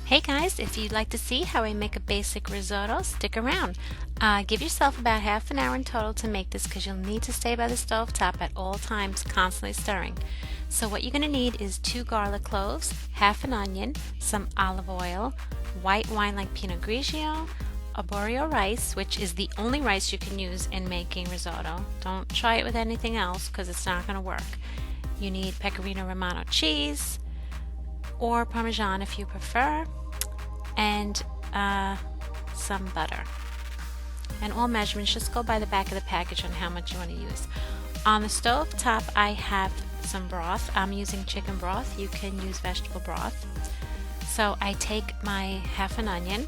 Hey guys, if you'd like to see how I make a basic risotto, stick around. Give yourself about half an hour in total to make this because you'll need to stay by the stove top at all times, constantly stirring. So what you're going to need is 2 garlic cloves, half an onion, some olive oil, white wine like Pinot Grigio, Arborio rice, which is the only rice you can use in making risotto. Don't try it with anything else because it's not going to work. You need pecorino romano cheese or parmesan if you prefer, and some butter. And all measurements, just go by the back of the package on how much you want to use. On the stove top, I have some broth. I'm using chicken broth. You can use vegetable broth. So I take my half an onion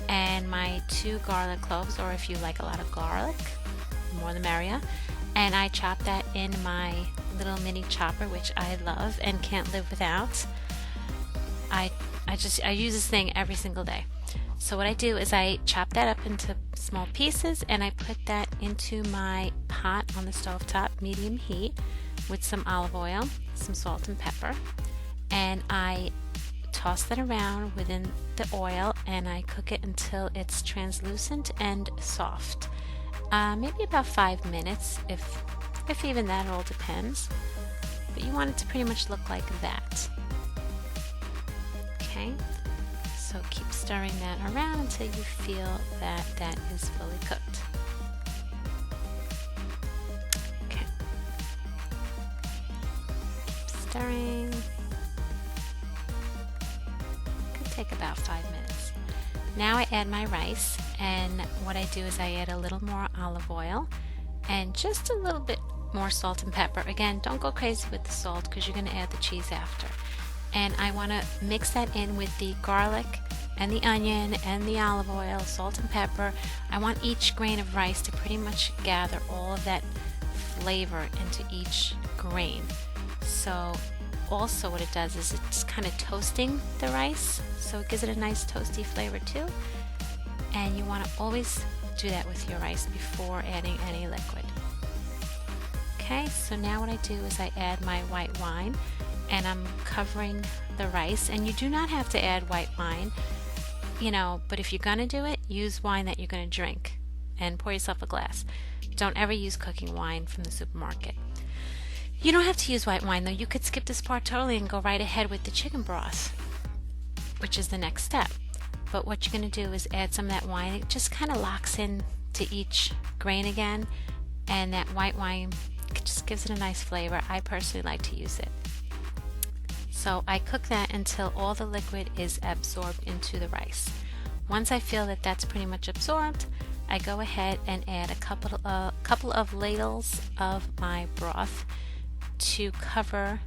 and my 2 garlic cloves, or if you like a lot of garlic, the more the merrier, and I chop that in my little mini chopper, which I love and can't live without. I use this thing every single day. So what I do is I chop that up into small pieces and I put that into my pot on the stove top, medium heat, with some olive oil, some salt and pepper, and I toss that around within the oil and I cook it until it's translucent and soft. Maybe about 5 minutes, if even that, it all depends. But you want it to pretty much look like that. Okay, so keep stirring that around until you feel that that is fully cooked. Okay, keep stirring. Could take about 5 minutes. Now I add my rice, and what I do is I add a little more olive oil and just a little bit more salt and pepper. Again, don't go crazy with the salt because you're going to add the cheese after. And I want to mix that in with the garlic and the onion and the olive oil, salt and pepper. I want each grain of rice to pretty much gather all of that flavor into each grain. So also what it does is it's kind of toasting the rice, so it gives it a nice toasty flavor too. And you want to always do that with your rice before adding any liquid. Okay, so now what I do is I add my white wine and I'm covering the rice, and you do not have to add white wine, but if you're gonna do it, use wine that you're gonna drink and pour yourself a glass. Don't ever use cooking wine from the supermarket. You don't have to use white wine though. You could skip this part totally and go right ahead with the chicken broth, which is the next step. But what you're gonna do is add some of that wine. It just kind of locks in to each grain again, and that white wine just gives it a nice flavor. I personally like to use it. So I cook that until all the liquid is absorbed into the rice. Once I feel that that's pretty much absorbed, I go ahead and add a couple of ladles of my broth to cover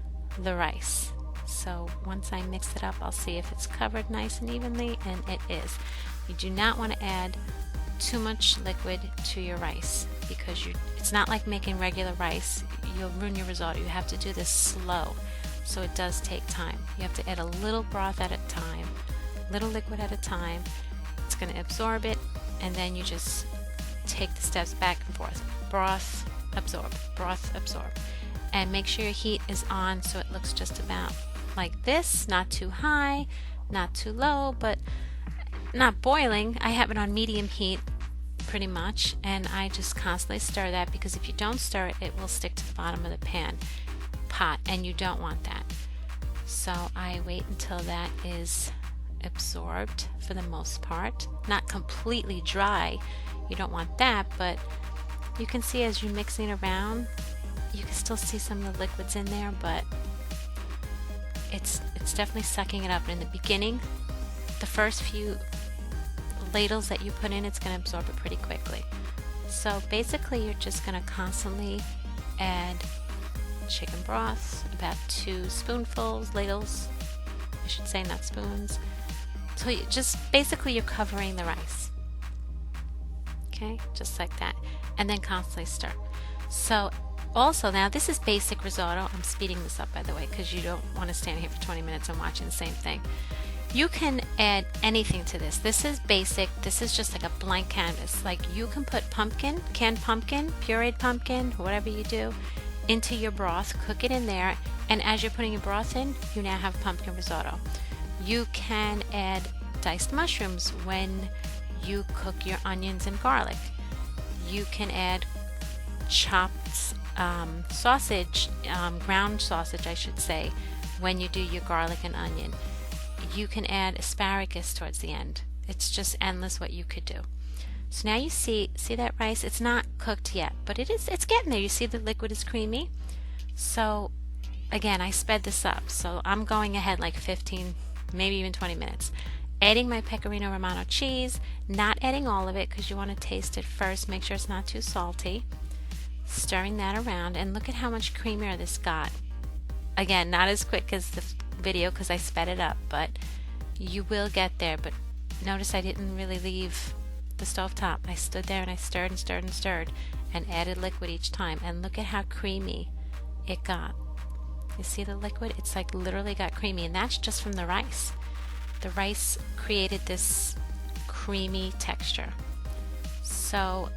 the rice. So once I mix it up, I'll see if it's covered nice and evenly, and it is. You do not want to add too much liquid to your rice because it's not like making regular rice. You'll ruin your risotto. You have to do this slow. So it does take time. You have to add a little broth at a time, little liquid at a time. It's going to absorb it, and then you just take the steps back and forth. Broth, absorb, and make sure your heat is on so it looks just about like this, not too high, not too low, but not boiling. I have it on medium heat pretty much, and I just constantly stir that because if you don't stir it, it will stick to the bottom of the pot, and you don't want that. So I wait until that is absorbed for the most part, not completely dry. You don't want that, but you can see as you're mixing it around, you can still see some of the liquids in there, but it's definitely sucking it up. And in the beginning, the first few ladles that you put in, it's going to absorb it pretty quickly. So basically you're just going to constantly add chicken broth, about 2 spoonfuls, ladles, I should say, not spoons. So basically you're covering the rice. Okay, just like that. And then constantly stir. So also, now this is basic risotto. I'm speeding this up by the way because you don't want to stand here for 20 minutes and watching the same thing. You can add anything to this. This is basic. This is just like a blank canvas. Like you can put pumpkin, canned pumpkin, pureed pumpkin, whatever you do, into your broth, cook it in there, and as you're putting your broth in, you now have pumpkin risotto. You can add diced mushrooms when you cook your onions and garlic. You can add chopped sausage, ground sausage I should say, when you do your garlic and onion. You can add asparagus towards the end. It's just endless what you could do. So now you see that rice, it's not cooked yet, but it's getting there. You see the liquid is creamy. So again, I sped this up, so I'm going ahead like 15, maybe even 20 minutes. Adding my pecorino romano cheese, not adding all of it because you want to taste it first, make sure it's not too salty. Stirring that around, and look at how much creamier this got. Again, not as quick as the video because I sped it up, but you will get there. But notice I didn't really leave the stove top. I stood there and I stirred and stirred and stirred and added liquid each time, and look at how creamy it got. You see the liquid? It's like literally got creamy, and that's just from the rice. The rice created this creamy texture. So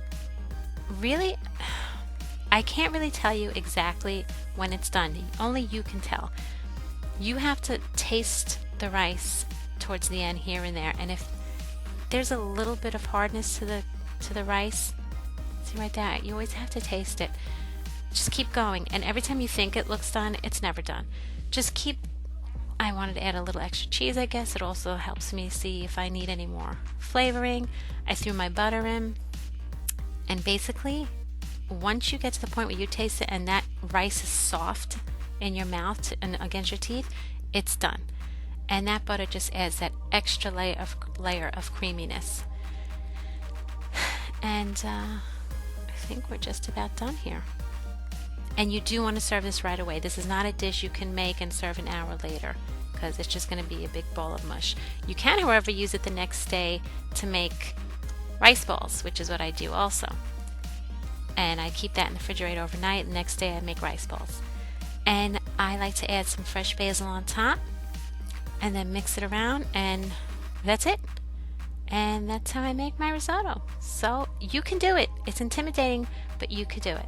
really, I can't really tell you exactly when it's done. Only you can tell. You have to taste the rice towards the end here and there, and if there's a little bit of hardness to the rice, see right there, you always have to taste it. Just keep going, and every time you think it looks done, it's never done. Just keep. I wanted to add a little extra cheese, I guess. It also helps me see if I need any more flavoring. I threw my butter in, and basically once you get to the point where you taste it and that rice is soft in your mouth and against your teeth, it's done. And that butter just adds that extra layer of creaminess. And I think we're just about done here. And you do want to serve this right away. This is not a dish you can make and serve an hour later because it's just going to be a big ball of mush. You can, however, use it the next day to make rice balls, which is what I do also. And I keep that in the refrigerator overnight. The next day I make rice balls. And I like to add some fresh basil on top and then mix it around, and that's it. And that's how I make my risotto. So you can do it. It's intimidating, but you could do it.